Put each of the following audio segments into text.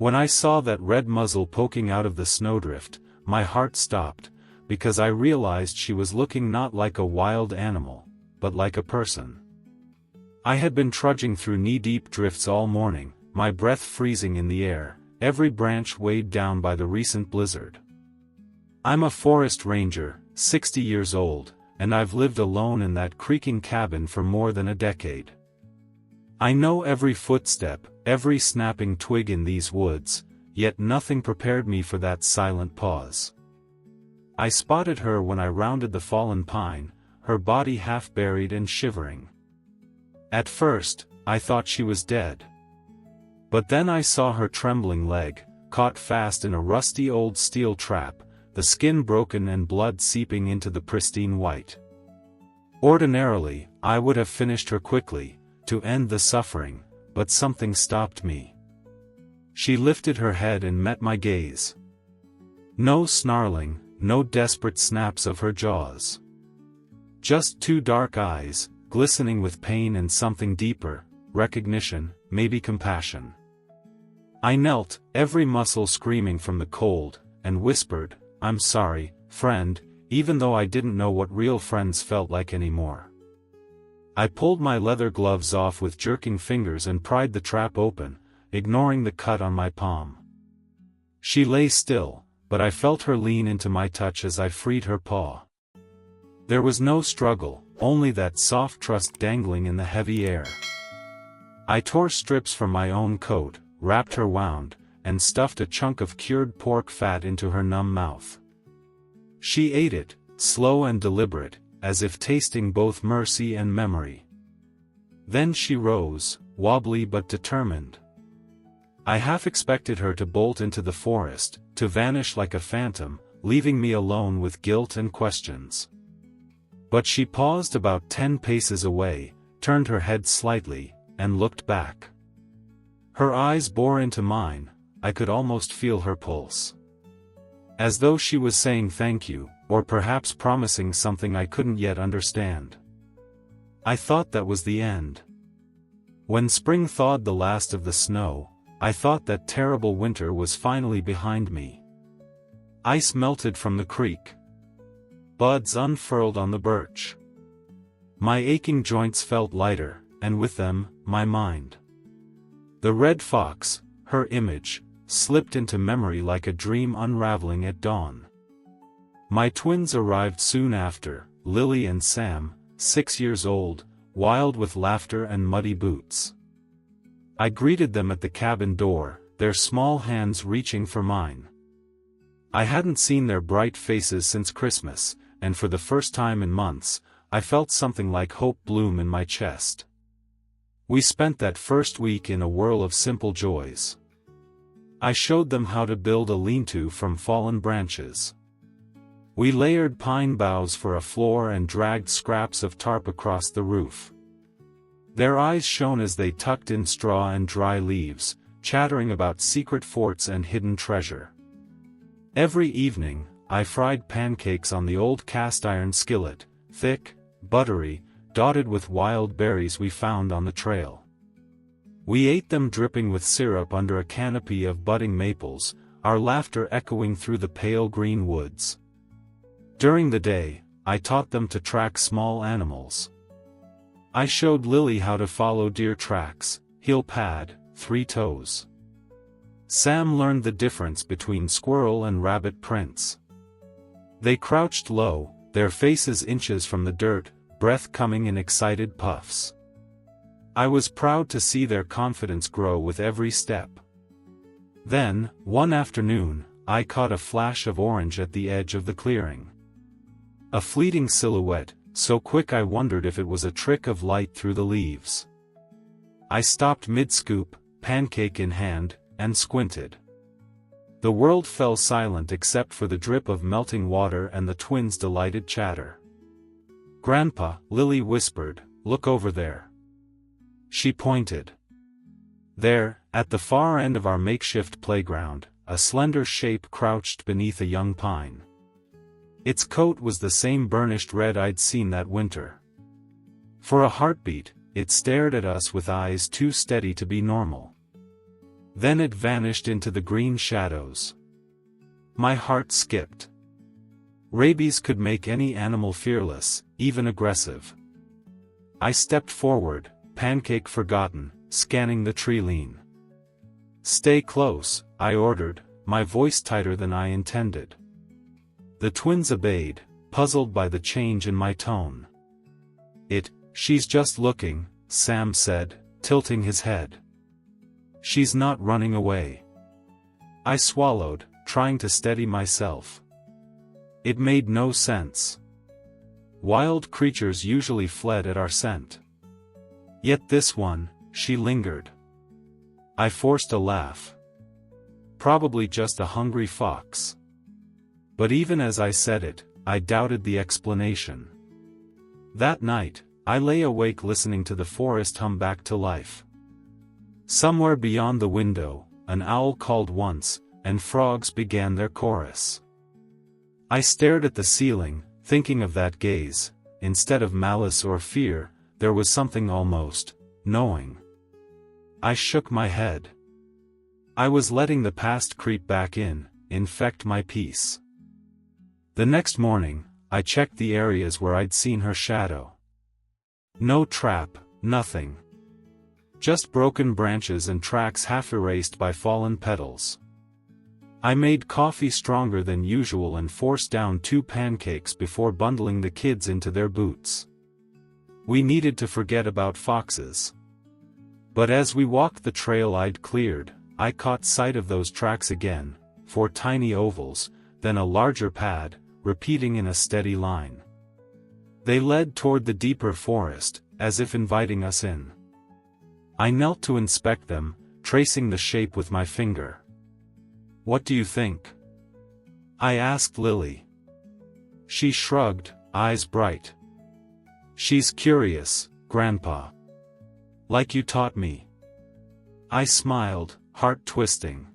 When I saw that red muzzle poking out of the snowdrift, my heart stopped, because I realized she was looking not like a wild animal, but like a person. I had been trudging through knee-deep drifts all morning, my breath freezing in the air, every branch weighed down by the recent blizzard. I'm a forest ranger, 60 years old, and I've lived alone in that creaking cabin for more than a decade. I know every footstep, every snapping twig in these woods, yet nothing prepared me for that silent pause. I spotted her when I rounded the fallen pine, her body half buried and shivering. At first, I thought she was dead. But then I saw her trembling leg, caught fast in a rusty old steel trap, the skin broken and blood seeping into the pristine white. Ordinarily, I would have finished her quickly, to end the suffering, but something stopped me. She lifted her head and met my gaze. No snarling, no desperate snaps of her jaws. Just two dark eyes, glistening with pain and something deeper, recognition, maybe compassion. I knelt, every muscle screaming from the cold, and whispered, "I'm sorry, friend," even though I didn't know what real friends felt like anymore. I pulled my leather gloves off with jerking fingers and pried the trap open, ignoring the cut on my palm. She lay still, but I felt her lean into my touch as I freed her paw. There was no struggle, only that soft trust dangling in the heavy air. I tore strips from my own coat, wrapped her wound, and stuffed a chunk of cured pork fat into her numb mouth. She ate it, slow and deliberate, as if tasting both mercy and memory. Then she rose, wobbly but determined. I half expected her to bolt into the forest, to vanish like a phantom, leaving me alone with guilt and questions. But she paused about 10 paces away, turned her head slightly, and looked back. Her eyes bore into mine, I could almost feel her pulse. As though she was saying thank you, or perhaps promising something I couldn't yet understand. I thought that was the end. When spring thawed the last of the snow, I thought that terrible winter was finally behind me. Ice melted from the creek. Buds unfurled on the birch. My aching joints felt lighter, and with them, my mind. The red fox, her image, slipped into memory like a dream unraveling at dawn. My twins arrived soon after, Lily and Sam, 6 years old, wild with laughter and muddy boots. I greeted them at the cabin door, their small hands reaching for mine. I hadn't seen their bright faces since Christmas, and for the first time in months, I felt something like hope bloom in my chest. We spent that first week in a whirl of simple joys. I showed them how to build a lean-to from fallen branches. We layered pine boughs for a floor and dragged scraps of tarp across the roof. Their eyes shone as they tucked in straw and dry leaves, chattering about secret forts and hidden treasure. Every evening, I fried pancakes on the old cast-iron skillet, thick, buttery, dotted with wild berries we found on the trail. We ate them dripping with syrup under a canopy of budding maples, our laughter echoing through the pale green woods. During the day, I taught them to track small animals. I showed Lily how to follow deer tracks, heel pad, 3 toes. Sam learned the difference between squirrel and rabbit prints. They crouched low, their faces inches from the dirt, breath coming in excited puffs. I was proud to see their confidence grow with every step. Then, one afternoon, I caught a flash of orange at the edge of the clearing. A fleeting silhouette, so quick I wondered if it was a trick of light through the leaves. I stopped mid-scoop, pancake in hand, and squinted. The world fell silent except for the drip of melting water and the twins' delighted chatter. "Grandpa," Lily whispered, "look over there." She pointed. There, at the far end of our makeshift playground, a slender shape crouched beneath a young pine. Its coat was the same burnished red I'd seen that winter. For a heartbeat, it stared at us with eyes too steady to be normal. Then it vanished into the green shadows. My heart skipped. Rabies could make any animal fearless, even aggressive. I stepped forward, pancake forgotten, scanning the tree line. "Stay close," I ordered, my voice tighter than I intended. The twins obeyed, puzzled by the change in my tone. She's just looking," Sam said, tilting his head. "She's not running away." I swallowed, trying to steady myself. It made no sense. Wild creatures usually fled at our scent. Yet this one, she lingered. I forced a laugh. Probably just a hungry fox. But even as I said it, I doubted the explanation. That night, I lay awake listening to the forest hum back to life. Somewhere beyond the window, an owl called once, and frogs began their chorus. I stared at the ceiling, thinking of that gaze. Instead of malice or fear, there was something almost knowing. I shook my head. I was letting the past creep back in, infect my peace. The next morning, I checked the areas where I'd seen her shadow. No trap, nothing. Just broken branches and tracks half erased by fallen petals. I made coffee stronger than usual and forced down 2 pancakes before bundling the kids into their boots. We needed to forget about foxes. But as we walked the trail I'd cleared, I caught sight of those tracks again, 4 tiny ovals, then a larger pad, repeating in a steady line. They led toward the deeper forest, as if inviting us in. I knelt to inspect them, tracing the shape with my finger. "What do you think?" I asked Lily. She shrugged, eyes bright. "She's curious, Grandpa. Like you taught me." I smiled, heart twisting.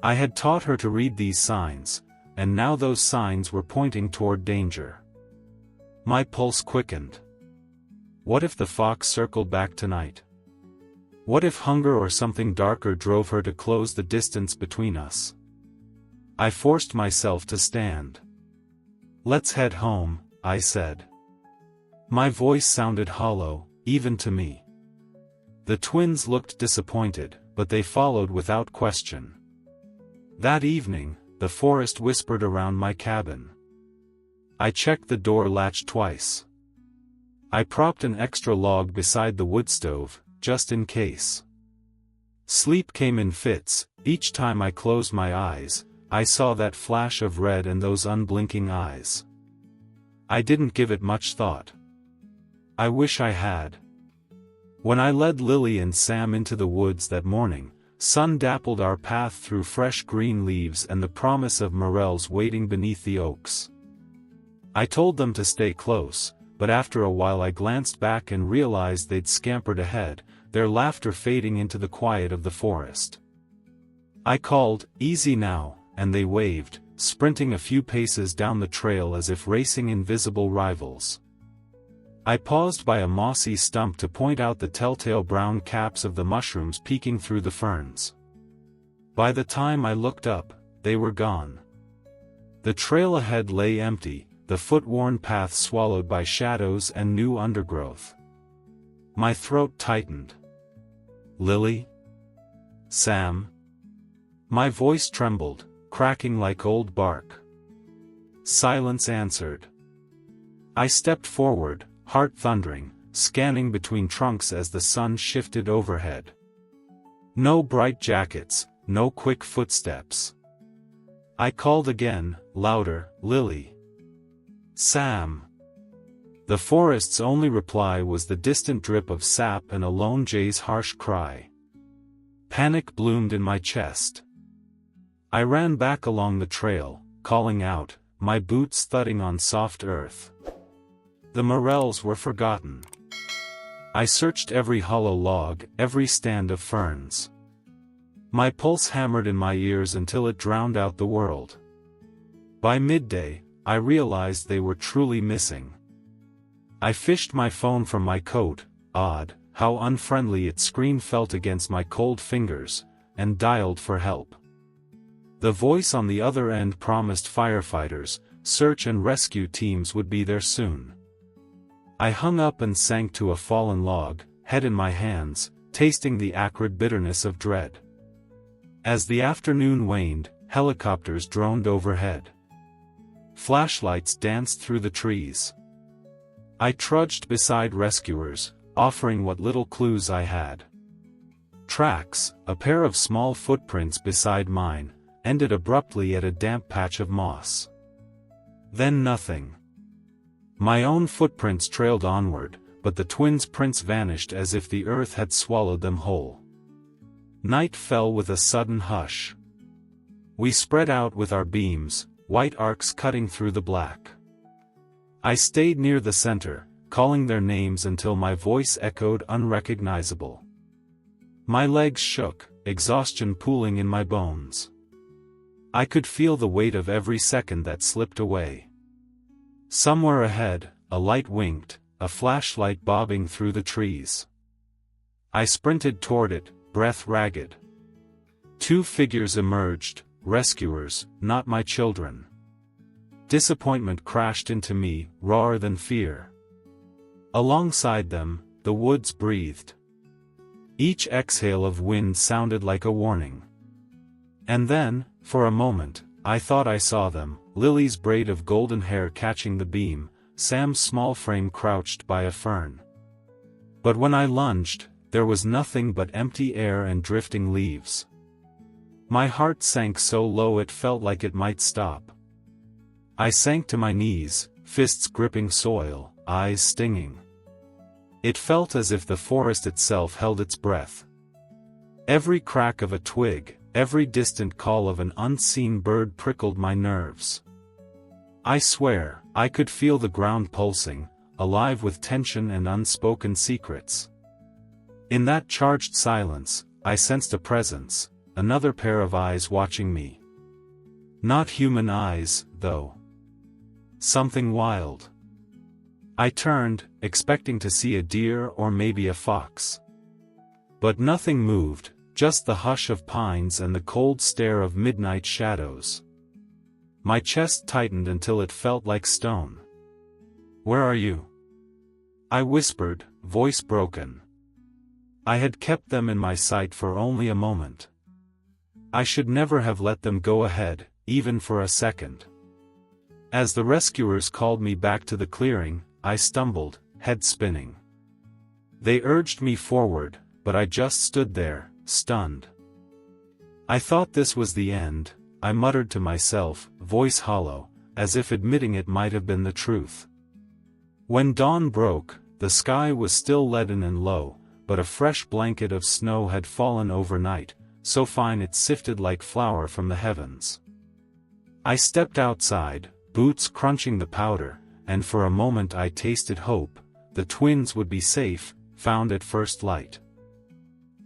I had taught her to read these signs, and now those signs were pointing toward danger. My pulse quickened. What if the fox circled back tonight? What if hunger or something darker drove her to close the distance between us? I forced myself to stand. "Let's head home," I said. My voice sounded hollow, even to me. The twins looked disappointed, but they followed without question. That evening, the forest whispered around my cabin. I checked the door latch twice. I propped an extra log beside the wood stove, just in case. Sleep came in fits. Each time I closed my eyes, I saw that flash of red and those unblinking eyes. I didn't give it much thought. I wish I had. When I led Lily and Sam into the woods that morning, sun dappled our path through fresh green leaves and the promise of morels waiting beneath the oaks. I told them to stay close, but after a while I glanced back and realized they'd scampered ahead, their laughter fading into the quiet of the forest. I called, "Easy now," and they waved, sprinting a few paces down the trail as if racing invisible rivals. I paused by a mossy stump to point out the telltale brown caps of the mushrooms peeking through the ferns. By the time I looked up, they were gone. The trail ahead lay empty, the foot-worn path swallowed by shadows and new undergrowth. My throat tightened. "Lily? Sam?" My voice trembled, cracking like old bark. Silence answered. I stepped forward, heart thundering, scanning between trunks as the sun shifted overhead. No bright jackets, no quick footsteps. I called again, louder, "Lily. Sam." The forest's only reply was the distant drip of sap and a lone jay's harsh cry. Panic bloomed in my chest. I ran back along the trail, calling out, my boots thudding on soft earth. The morels were forgotten. I searched every hollow log, every stand of ferns. My pulse hammered in my ears until it drowned out the world. By midday, I realized they were truly missing. I fished my phone from my coat. Odd, how unfriendly its screen felt against my cold fingers, and dialed for help. The voice on the other end promised firefighters, search and rescue teams would be there soon. I hung up and sank to a fallen log, head in my hands, tasting the acrid bitterness of dread. As the afternoon waned, helicopters droned overhead. Flashlights danced through the trees. I trudged beside rescuers, offering what little clues I had. Tracks, a pair of small footprints beside mine, ended abruptly at a damp patch of moss. Then nothing. My own footprints trailed onward, but the twins' prints vanished as if the earth had swallowed them whole. Night fell with a sudden hush. We spread out with our beams, white arcs cutting through the black. I stayed near the center, calling their names until my voice echoed unrecognizable. My legs shook, exhaustion pooling in my bones. I could feel the weight of every second that slipped away. Somewhere ahead, a light winked, a flashlight bobbing through the trees. I sprinted toward it, breath ragged. 2 figures emerged, rescuers, not my children. Disappointment crashed into me, rawer than fear. Alongside them, the woods breathed. Each exhale of wind sounded like a warning. And then, for a moment, I thought I saw them, Lily's braid of golden hair catching the beam, Sam's small frame crouched by a fern. But when I lunged, there was nothing but empty air and drifting leaves. My heart sank so low it felt like it might stop. I sank to my knees, fists gripping soil, eyes stinging. It felt as if the forest itself held its breath. Every crack of a twig, every distant call of an unseen bird prickled my nerves. I swear, I could feel the ground pulsing, alive with tension and unspoken secrets. In that charged silence, I sensed a presence, another pair of eyes watching me. Not human eyes, though. Something wild. I turned, expecting to see a deer or maybe a fox. But nothing moved, just the hush of pines and the cold stare of midnight shadows. My chest tightened until it felt like stone. "Where are you?" I whispered, voice broken. I had kept them in my sight for only a moment. I should never have let them go ahead, even for a second. As the rescuers called me back to the clearing, I stumbled, head spinning. They urged me forward, but I just stood there, stunned. I thought this was the end, I muttered to myself, voice hollow, as if admitting it might have been the truth. When dawn broke, the sky was still leaden and low, but a fresh blanket of snow had fallen overnight, so fine it sifted like flour from the heavens. I stepped outside, boots crunching the powder, and for a moment I tasted hope. The twins would be safe, found at first light.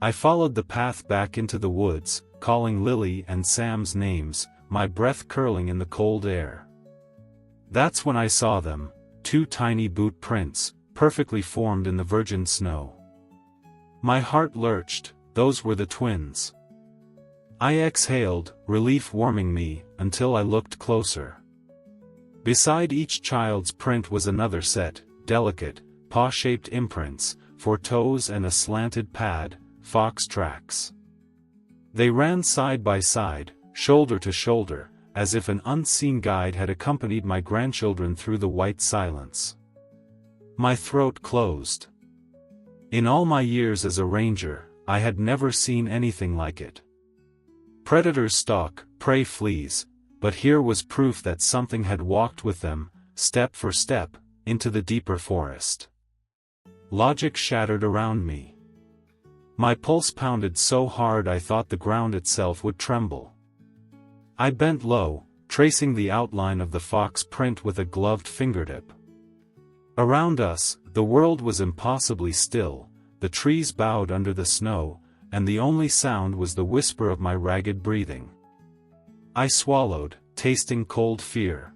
I followed the path back into the woods, calling Lily and Sam's names, my breath curling in the cold air. That's when I saw them, 2 tiny boot prints, perfectly formed in the virgin snow. My heart lurched, those were the twins. I exhaled, relief warming me, until I looked closer. Beside each child's print was another set, delicate, paw-shaped imprints, 4 toes and a slanted pad, fox tracks. They ran side by side, shoulder to shoulder, as if an unseen guide had accompanied my grandchildren through the white silence. My throat closed. In all my years as a ranger, I had never seen anything like it. Predators stalk, prey flees, but here was proof that something had walked with them, step for step, into the deeper forest. Logic shattered around me. My pulse pounded so hard I thought the ground itself would tremble. I bent low, tracing the outline of the fox print with a gloved fingertip. Around us, the world was impossibly still, the trees bowed under the snow, and the only sound was the whisper of my ragged breathing. I swallowed, tasting cold fear.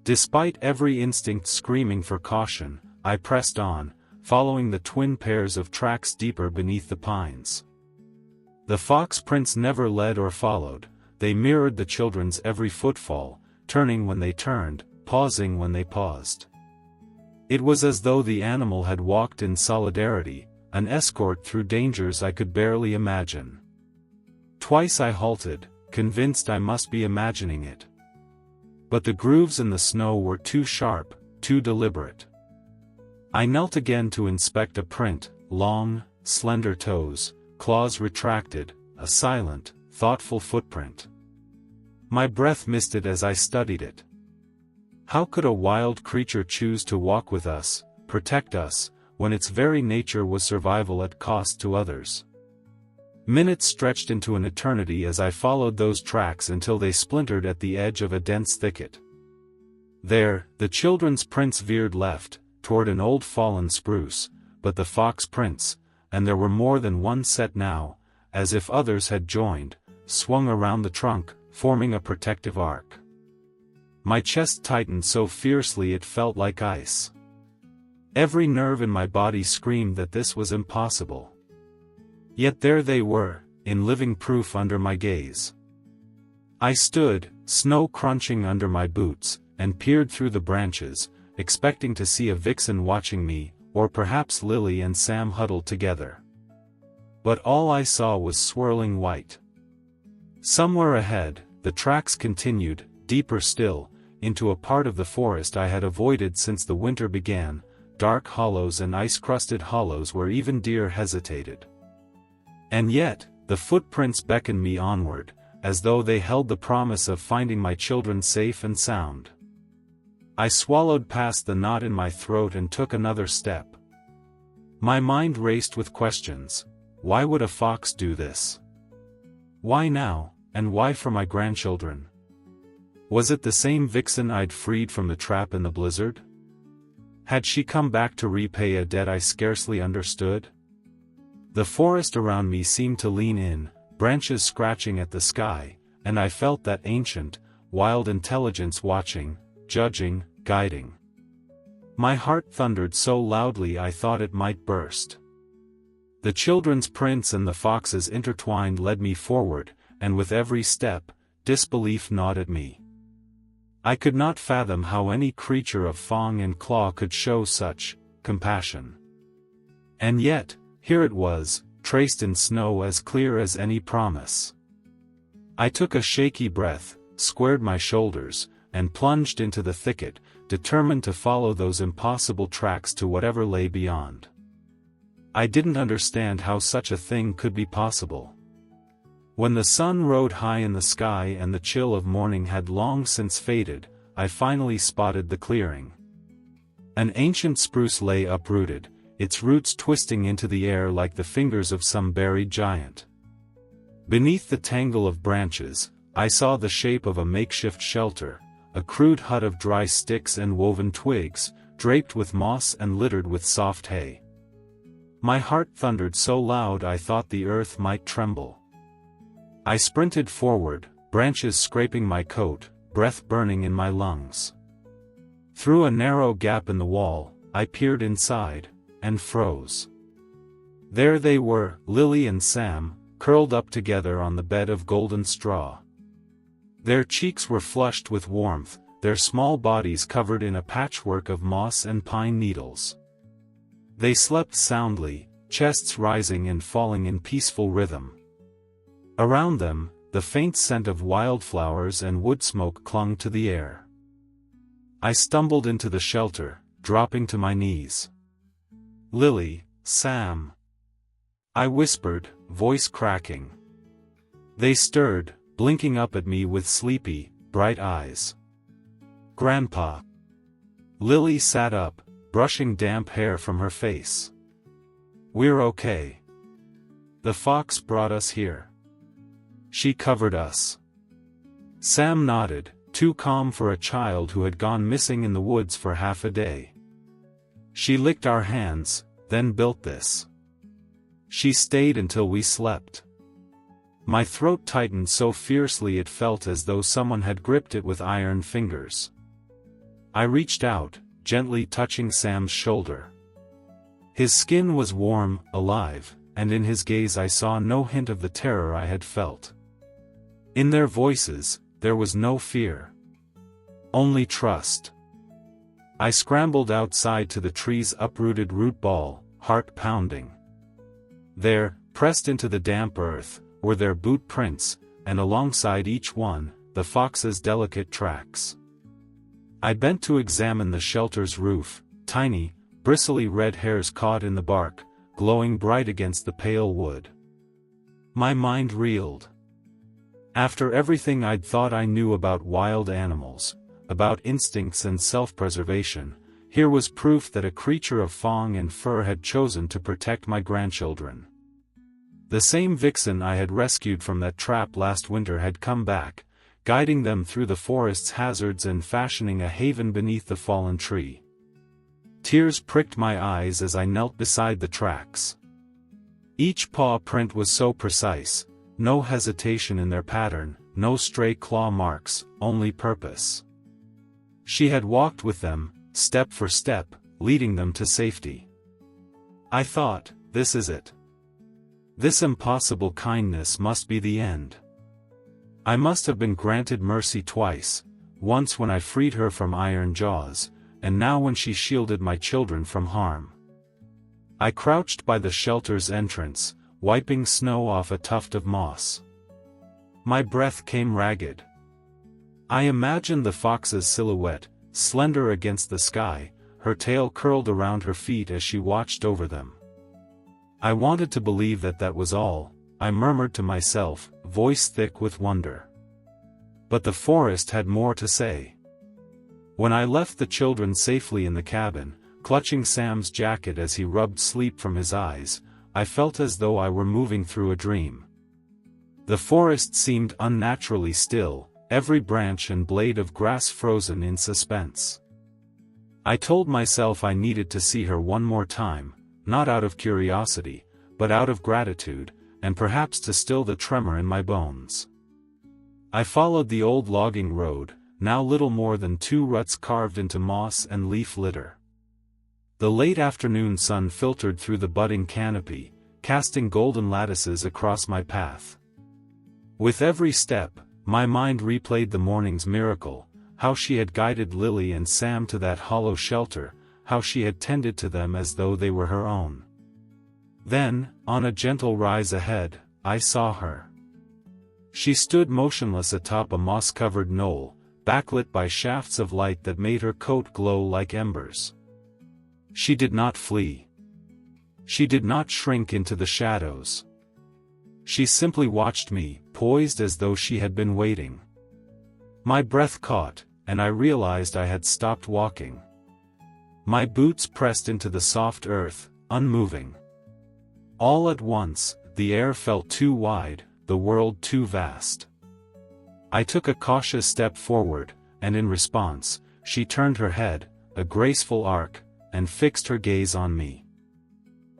Despite every instinct screaming for caution, I pressed on, following the twin pairs of tracks deeper beneath the pines. The fox prints never led or followed, they mirrored the children's every footfall, turning when they turned, pausing when they paused. It was as though the animal had walked in solidarity, an escort through dangers I could barely imagine. Twice I halted, convinced I must be imagining it. But the grooves in the snow were too sharp, too deliberate. I knelt again to inspect a print, long, slender toes, claws retracted, a silent, thoughtful footprint. My breath misted as I studied it. How could a wild creature choose to walk with us, protect us, when its very nature was survival at cost to others? Minutes stretched into an eternity as I followed those tracks until they splintered at the edge of a dense thicket. There, the children's prints veered left, toward an old fallen spruce, but the fox prints, and there were more than one set now, as if others had joined, swung around the trunk, forming a protective arc. My chest tightened so fiercely it felt like ice. Every nerve in my body screamed that this was impossible. Yet there they were, in living proof under my gaze. I stood, snow crunching under my boots, and peered through the branches, expecting to see a vixen watching me, or perhaps Lily and Sam huddled together. But all I saw was swirling white. Somewhere ahead, the tracks continued, deeper still, into a part of the forest I had avoided since the winter began, dark hollows and ice-crusted hollows where even deer hesitated. And yet, the footprints beckoned me onward, as though they held the promise of finding my children safe and sound. I swallowed past the knot in my throat and took another step. My mind raced with questions. Why would a fox do this? Why now, and why for my grandchildren? Was it the same vixen I'd freed from the trap in the blizzard? Had she come back to repay a debt I scarcely understood? The forest around me seemed to lean in, branches scratching at the sky, and I felt that ancient, wild intelligence watching, judging, guiding. My heart thundered so loudly I thought it might burst. The children's prints and the fox's intertwined led me forward, and with every step, disbelief gnawed at me. I could not fathom how any creature of fang and claw could show such compassion. And yet, here it was, traced in snow as clear as any promise. I took a shaky breath, squared my shoulders, and plunged into the thicket, determined to follow those impossible tracks to whatever lay beyond. I didn't understand how such a thing could be possible. When the sun rode high in the sky and the chill of morning had long since faded, I finally spotted the clearing. An ancient spruce lay uprooted, its roots twisting into the air like the fingers of some buried giant. Beneath the tangle of branches, I saw the shape of a makeshift shelter, a crude hut of dry sticks and woven twigs, draped with moss and littered with soft hay. My heart thundered so loud I thought the earth might tremble. I sprinted forward, branches scraping my coat, breath burning in my lungs. Through a narrow gap in the wall, I peered inside, and froze. There they were, Lily and Sam, curled up together on the bed of golden straw. Their cheeks were flushed with warmth, their small bodies covered in a patchwork of moss and pine needles. They slept soundly, chests rising and falling in peaceful rhythm. Around them, the faint scent of wildflowers and wood smoke clung to the air. I stumbled into the shelter, dropping to my knees. Lily, Sam. I whispered, voice cracking. They stirred, blinking up at me with sleepy, bright eyes. Grandpa. Lily sat up, brushing damp hair from her face. We're okay. The fox brought us here. She covered us. Sam nodded, too calm for a child who had gone missing in the woods for half a day. She licked our hands, then built this. She stayed until we slept. My throat tightened so fiercely it felt as though someone had gripped it with iron fingers. I reached out, gently touching Sam's shoulder. His skin was warm, alive, and in his gaze I saw no hint of the terror I had felt. In their voices, there was no fear. Only trust. I scrambled outside to the tree's uprooted root ball, heart pounding. There, pressed into the damp earth, were their boot prints, and alongside each one, the fox's delicate tracks. I bent to examine the shelter's roof, tiny, bristly red hairs caught in the bark, glowing bright against the pale wood. My mind reeled. After everything I'd thought I knew about wild animals, about instincts and self-preservation, here was proof that a creature of fong and fur had chosen to protect my grandchildren. The same vixen I had rescued from that trap last winter had come back, guiding them through the forest's hazards and fashioning a haven beneath the fallen tree. Tears pricked my eyes as I knelt beside the tracks. Each paw print was so precise, no hesitation in their pattern, no stray claw marks, only purpose. She had walked with them, step for step, leading them to safety. I thought, this is it. This impossible kindness must be the end. I must have been granted mercy twice, once when I freed her from iron jaws, and now when she shielded my children from harm. I crouched by the shelter's entrance, wiping snow off a tuft of moss. My breath came ragged. I imagined the fox's silhouette, slender against the sky, her tail curled around her feet as she watched over them. I wanted to believe that that was all, I murmured to myself, voice thick with wonder. But the forest had more to say. When I left the children safely in the cabin, clutching Sam's jacket as he rubbed sleep from his eyes, I felt as though I were moving through a dream. The forest seemed unnaturally still, every branch and blade of grass frozen in suspense. I told myself I needed to see her one more time, not out of curiosity, but out of gratitude, and perhaps to still the tremor in my bones. I followed the old logging road, now little more than 2 ruts carved into moss and leaf litter. The late afternoon sun filtered through the budding canopy, casting golden lattices across my path. With every step, my mind replayed the morning's miracle, how she had guided Lily and Sam to that hollow shelter, how she had tended to them as though they were her own. Then, on a gentle rise ahead, I saw her. She stood motionless atop a moss-covered knoll, backlit by shafts of light that made her coat glow like embers. She did not flee. She did not shrink into the shadows. She simply watched me, poised as though she had been waiting. My breath caught, and I realized I had stopped walking. My boots pressed into the soft earth, unmoving. All at once, the air felt too wide, the world too vast. I took a cautious step forward, and in response, she turned her head, a graceful arc, and fixed her gaze on me.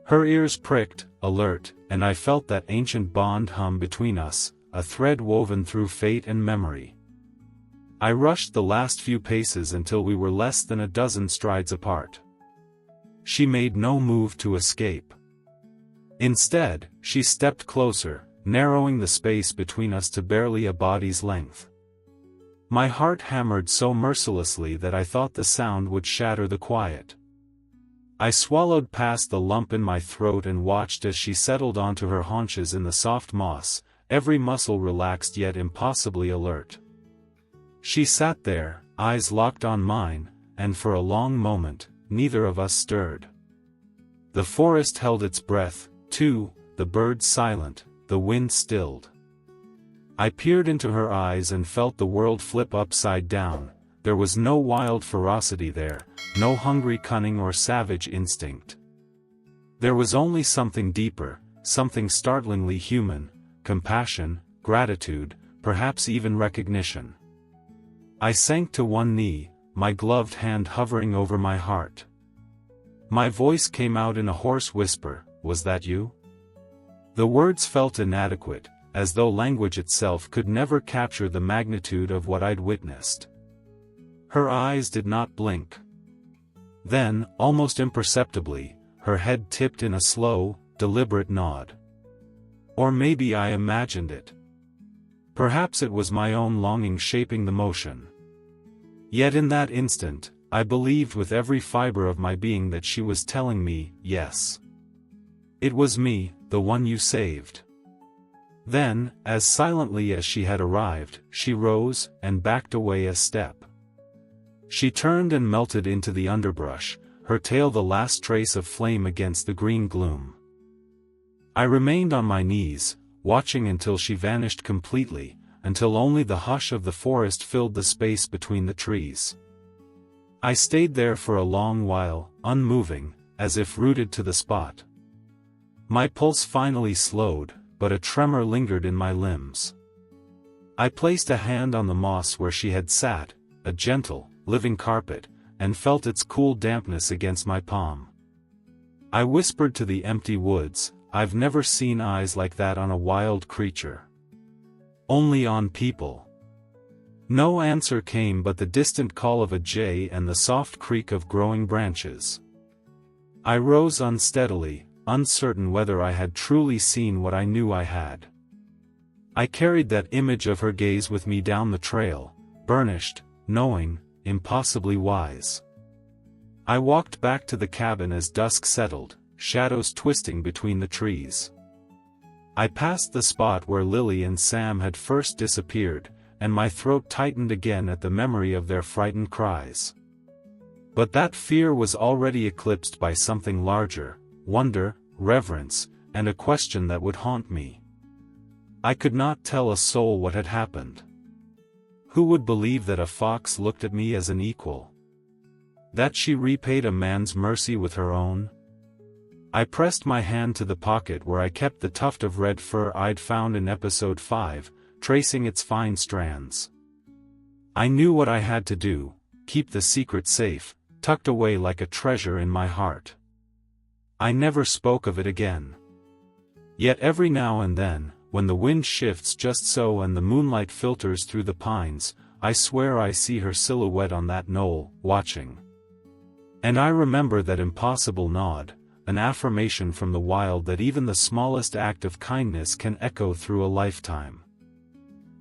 Her ears pricked, alert, and I felt that ancient bond hum between us, a thread woven through fate and memory. I rushed the last few paces until we were less than a dozen strides apart. She made no move to escape. Instead, she stepped closer, narrowing the space between us to barely a body's length. My heart hammered so mercilessly that I thought the sound would shatter the quiet. I swallowed past the lump in my throat and watched as she settled onto her haunches in the soft moss, every muscle relaxed yet impossibly alert. She sat there, eyes locked on mine, and for a long moment, neither of us stirred. The forest held its breath, too, the birds silent, the wind stilled. I peered into her eyes and felt the world flip upside down. There was no wild ferocity there, no hungry cunning or savage instinct. There was only something deeper, something startlingly human, compassion, gratitude, perhaps even recognition. I sank to one knee, my gloved hand hovering over my heart. My voice came out in a hoarse whisper, "Was that you?" The words felt inadequate, as though language itself could never capture the magnitude of what I'd witnessed. Her eyes did not blink. Then, almost imperceptibly, her head tipped in a slow, deliberate nod. Or maybe I imagined it. Perhaps it was my own longing shaping the motion. Yet in that instant, I believed with every fiber of my being that she was telling me, yes. It was me, the one you saved. Then, as silently as she had arrived, she rose and backed away a step. She turned and melted into the underbrush, her tail the last trace of flame against the green gloom. I remained on my knees, watching until she vanished completely, until only the hush of the forest filled the space between the trees. I stayed there for a long while, unmoving, as if rooted to the spot. My pulse finally slowed, but a tremor lingered in my limbs. I placed a hand on the moss where she had sat, a gentle, living carpet, and felt its cool dampness against my palm. I whispered to the empty woods, "I've never seen eyes like that on a wild creature. Only on people." No answer came but the distant call of a jay and the soft creak of growing branches. I rose unsteadily, uncertain whether I had truly seen what I knew I had. I carried that image of her gaze with me down the trail, burnished, knowing, impossibly wise. I walked back to the cabin as dusk settled, shadows twisting between the trees. I passed the spot where Lily and Sam had first disappeared, and my throat tightened again at the memory of their frightened cries. But that fear was already eclipsed by something larger: wonder, reverence, and a question that would haunt me. I could not tell a soul what had happened. Who would believe that a fox looked at me as an equal? That she repaid a man's mercy with her own? I pressed my hand to the pocket where I kept the tuft of red fur I'd found in episode 5, tracing its fine strands. I knew what I had to do: keep the secret safe, tucked away like a treasure in my heart. I never spoke of it again. Yet every now and then, when the wind shifts just so and the moonlight filters through the pines, I swear I see her silhouette on that knoll, watching. And I remember that impossible nod, an affirmation from the wild that even the smallest act of kindness can echo through a lifetime.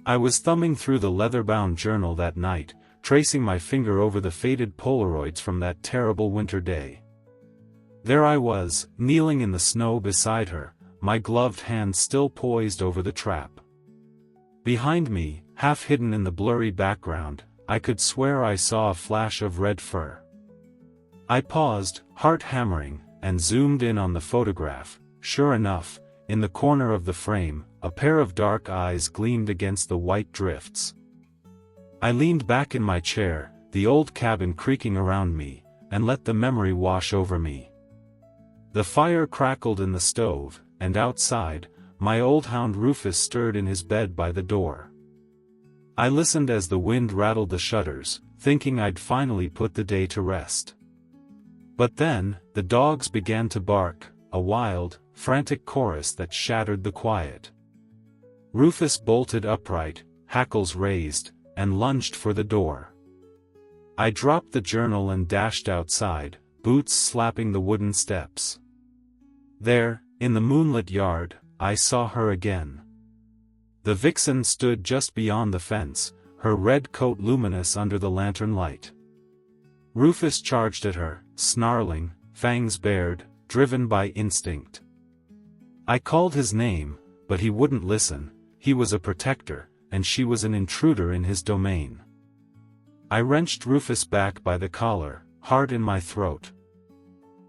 I was thumbing through the leather-bound journal that night, tracing my finger over the faded Polaroids from that terrible winter day. There I was, kneeling in the snow beside her, my gloved hand still poised over the trap. Behind me, half hidden in the blurry background, I could swear I saw a flash of red fur. I paused, heart hammering, and zoomed in on the photograph. Sure enough, in the corner of the frame, a pair of dark eyes gleamed against the white drifts. I leaned back in my chair, the old cabin creaking around me, and let the memory wash over me. The fire crackled in the stove, and outside, my old hound Rufus stirred in his bed by the door. I listened as the wind rattled the shutters, thinking I'd finally put the day to rest. But then, the dogs began to bark, a wild, frantic chorus that shattered the quiet. Rufus bolted upright, hackles raised, and lunged for the door. I dropped the journal and dashed outside, boots slapping the wooden steps. There, in the moonlit yard, I saw her again. The vixen stood just beyond the fence, her red coat luminous under the lantern light. Rufus charged at her, snarling, fangs bared, driven by instinct. I called his name, but he wouldn't listen. He was a protector, and she was an intruder in his domain. I wrenched Rufus back by the collar, heart in my throat.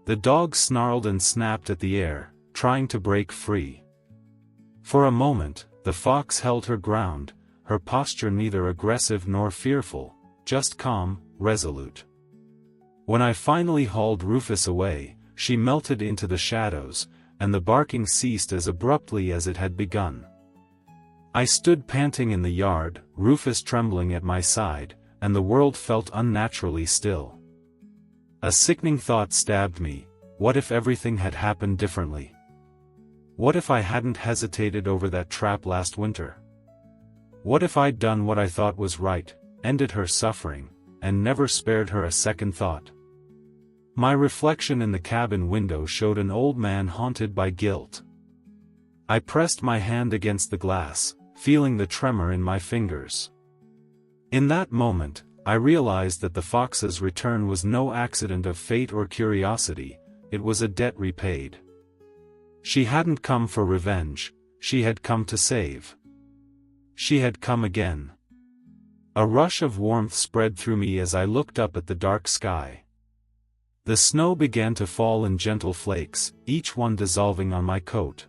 The dog snarled and snapped at the air, trying to break free. For a moment, the fox held her ground, her posture neither aggressive nor fearful, just calm, resolute. When I finally hauled Rufus away, she melted into the shadows, and the barking ceased as abruptly as it had begun. I stood panting in the yard, Rufus trembling at my side, and the world felt unnaturally still. A sickening thought stabbed me: what if everything had happened differently? What if I hadn't hesitated over that trap last winter? What if I'd done what I thought was right, ended her suffering, and never spared her a second thought? My reflection in the cabin window showed an old man haunted by guilt. I pressed my hand against the glass, feeling the tremor in my fingers. In that moment, I realized that the fox's return was no accident of fate or curiosity, it was a debt repaid. She hadn't come for revenge, she had come to save. She had come again. A rush of warmth spread through me as I looked up at the dark sky. The snow began to fall in gentle flakes, each one dissolving on my coat.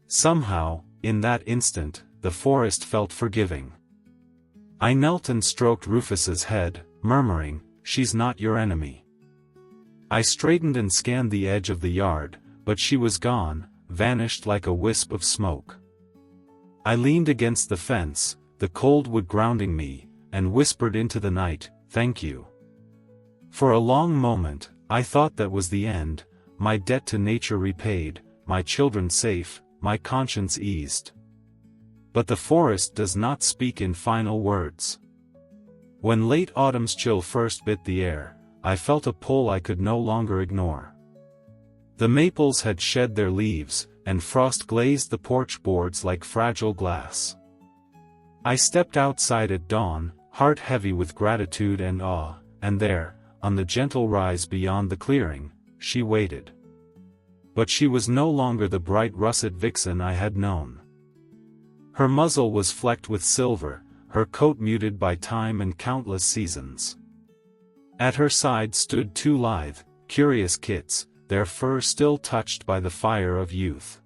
Somehow, in that instant, the forest felt forgiving. I knelt and stroked Rufus's head, murmuring, "She's not your enemy." I straightened and scanned the edge of the yard, but she was gone, vanished like a wisp of smoke. I leaned against the fence, the cold wood grounding me, and whispered into the night, "Thank you." For a long moment, I thought that was the end, my debt to nature repaid, my children safe, my conscience eased. But the forest does not speak in final words. When late autumn's chill first bit the air, I felt a pull I could no longer ignore. The maples had shed their leaves, and frost glazed the porch boards like fragile glass. I stepped outside at dawn, heart heavy with gratitude and awe, and there, on the gentle rise beyond the clearing, she waited. But she was no longer the bright russet vixen I had known. Her muzzle was flecked with silver, her coat muted by time and countless seasons. At her side stood two lithe, curious kits, their fur still touched by the fire of youth.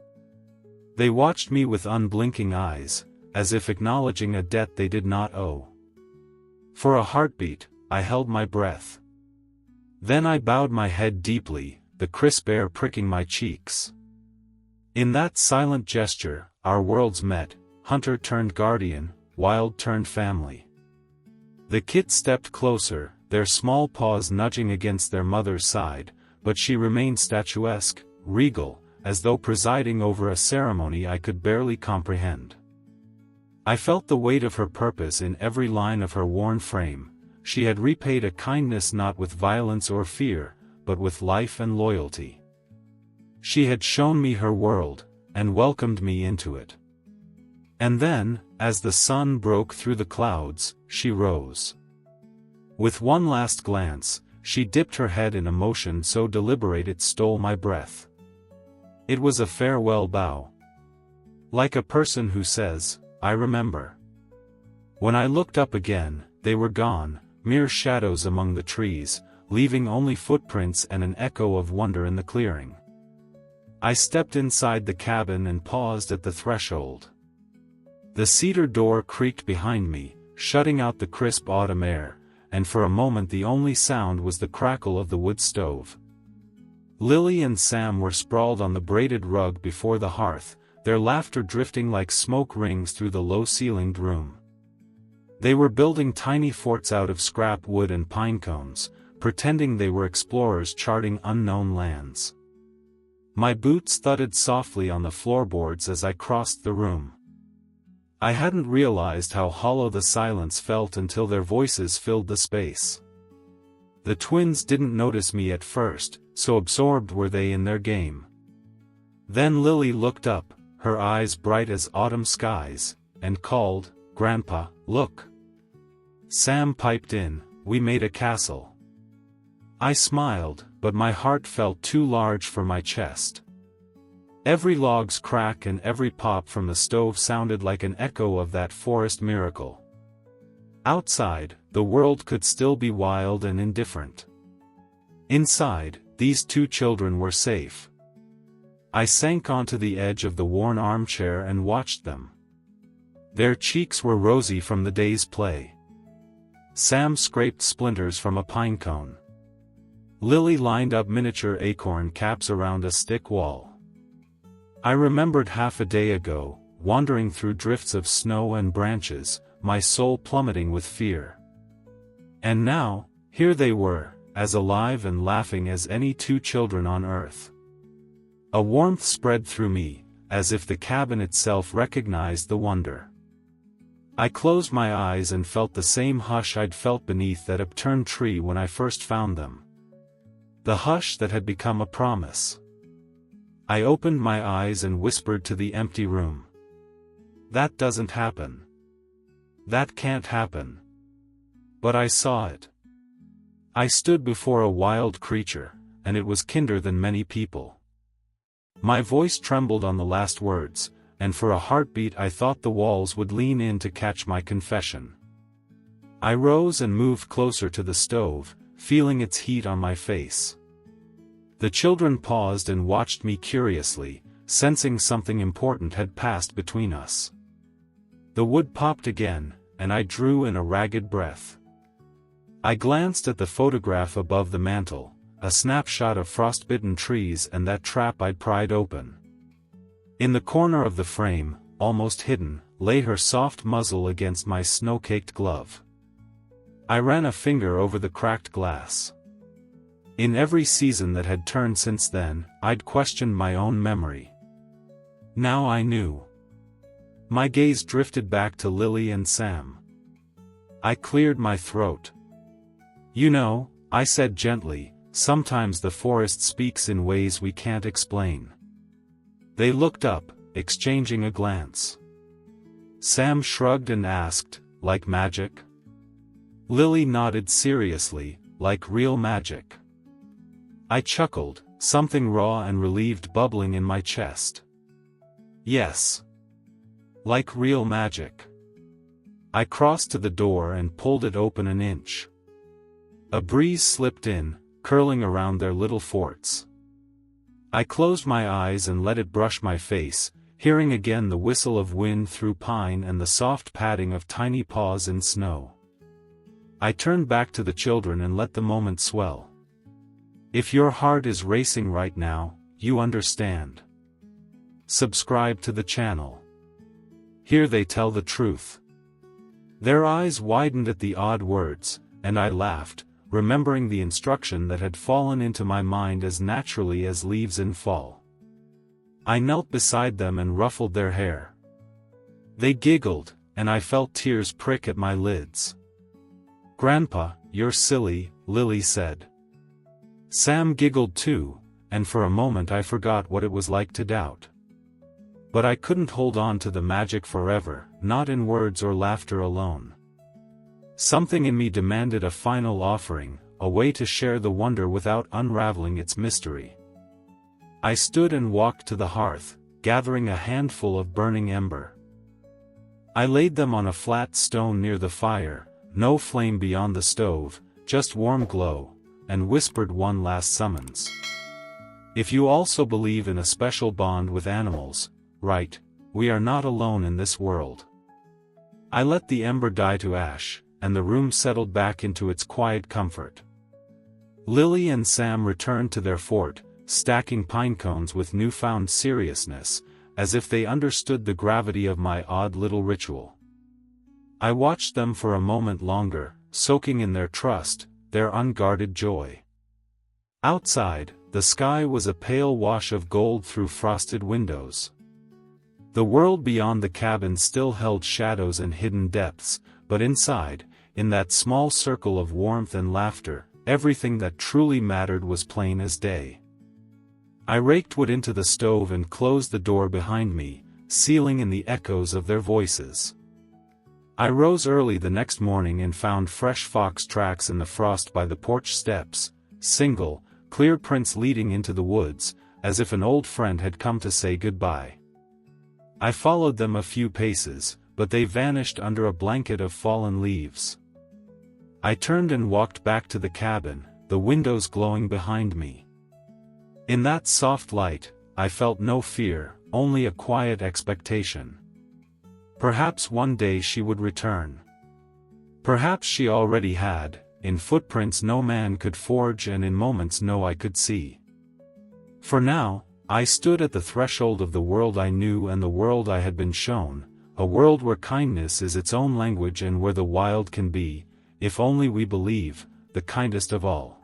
They watched me with unblinking eyes, as if acknowledging a debt they did not owe. For a heartbeat, I held my breath. Then I bowed my head deeply, the crisp air pricking my cheeks. In that silent gesture, our worlds met, hunter turned guardian, wild turned family. The kit stepped closer, their small paws nudging against their mother's side, but she remained statuesque, regal, as though presiding over a ceremony I could barely comprehend. I felt the weight of her purpose in every line of her worn frame. She had repaid a kindness not with violence or fear, but with life and loyalty. She had shown me her world, and welcomed me into it. And then, as the sun broke through the clouds, she rose. With one last glance, she dipped her head in a motion so deliberate it stole my breath. It was a farewell bow. Like a person who says, "I remember." When I looked up again, they were gone, mere shadows among the trees, leaving only footprints and an echo of wonder in the clearing. I stepped inside the cabin and paused at the threshold. The cedar door creaked behind me, shutting out the crisp autumn air, and for a moment the only sound was the crackle of the wood stove. Lily and Sam were sprawled on the braided rug before the hearth, their laughter drifting like smoke rings through the low-ceilinged room. They were building tiny forts out of scrap wood and pine cones, pretending they were explorers charting unknown lands. My boots thudded softly on the floorboards as I crossed the room. I hadn't realized how hollow the silence felt until their voices filled the space. The twins didn't notice me at first, so absorbed were they in their game. Then Lily looked up, her eyes bright as autumn skies, and called, "Grandpa, look." Sam piped in, "We made a castle." I smiled, but my heart felt too large for my chest. Every log's crack and every pop from the stove sounded like an echo of that forest miracle. Outside, the world could still be wild and indifferent. Inside, these two children were safe. I sank onto the edge of the worn armchair and watched them. Their cheeks were rosy from the day's play. Sam scraped splinters from a pine cone. Lily lined up miniature acorn caps around a stick wall. I remembered half a day ago, wandering through drifts of snow and branches, my soul plummeting with fear. And now, here they were, as alive and laughing as any two children on earth. A warmth spread through me, as if the cabin itself recognized the wonder. I closed my eyes and felt the same hush I'd felt beneath that upturned tree when I first found them. The hush that had become a promise. I opened my eyes and whispered to the empty room. That doesn't happen. That can't happen. But I saw it. I stood before a wild creature, and it was kinder than many people. My voice trembled on the last words, and for a heartbeat I thought the walls would lean in to catch my confession. I rose and moved closer to the stove, feeling its heat on my face. The children paused and watched me curiously, sensing something important had passed between us. The wood popped again, and I drew in a ragged breath. I glanced at the photograph above the mantel, a snapshot of frostbitten trees and that trap I'd pried open. In the corner of the frame, almost hidden, lay her soft muzzle against my snow-caked glove. I ran a finger over the cracked glass. In every season that had turned since then, I'd questioned my own memory. Now I knew. My gaze drifted back to Lily and Sam. I cleared my throat. You know, I said gently, sometimes the forest speaks in ways we can't explain. They looked up, exchanging a glance. Sam shrugged and asked, like magic? Lily nodded seriously, like real magic. I chuckled, something raw and relieved bubbling in my chest. Yes. Like real magic. I crossed to the door and pulled it open an inch. A breeze slipped in, curling around their little forts. I closed my eyes and let it brush my face, hearing again the whistle of wind through pine and the soft padding of tiny paws in snow. I turned back to the children and let the moment swell. If your heart is racing right now, you understand. Subscribe to the channel. Here they tell the truth. Their eyes widened at the odd words, and I laughed, remembering the instruction that had fallen into my mind as naturally as leaves in fall. I knelt beside them and ruffled their hair. They giggled, and I felt tears prick at my lids. "Grandpa, you're silly," Lily said. Sam giggled too, and for a moment I forgot what it was like to doubt. But I couldn't hold on to the magic forever, not in words or laughter alone. Something in me demanded a final offering, a way to share the wonder without unraveling its mystery. I stood and walked to the hearth, gathering a handful of burning ember. I laid them on a flat stone near the fire, no flame beyond the stove, just warm glow, and whispered one last summons. If you also believe in a special bond with animals, right, we are not alone in this world. I let the ember die to ash, and the room settled back into its quiet comfort. Lily and Sam returned to their fort, stacking pine cones with newfound seriousness, as if they understood the gravity of my odd little ritual. I watched them for a moment longer, soaking in their trust, their unguarded joy. Outside, the sky was a pale wash of gold through frosted windows. The world beyond the cabin still held shadows and hidden depths, but inside, in that small circle of warmth and laughter, everything that truly mattered was plain as day. I raked wood into the stove and closed the door behind me, sealing in the echoes of their voices. I rose early the next morning and found fresh fox tracks in the frost by the porch steps, single, clear prints leading into the woods, as if an old friend had come to say goodbye. I followed them a few paces, but they vanished under a blanket of fallen leaves. I turned and walked back to the cabin, the windows glowing behind me. In that soft light, I felt no fear, only a quiet expectation. Perhaps one day she would return. Perhaps she already had, in footprints no man could forge and in moments no eye could see. For now, I stood at the threshold of the world I knew and the world I had been shown, a world where kindness is its own language and where the wild can be, if only we believe, the kindest of all.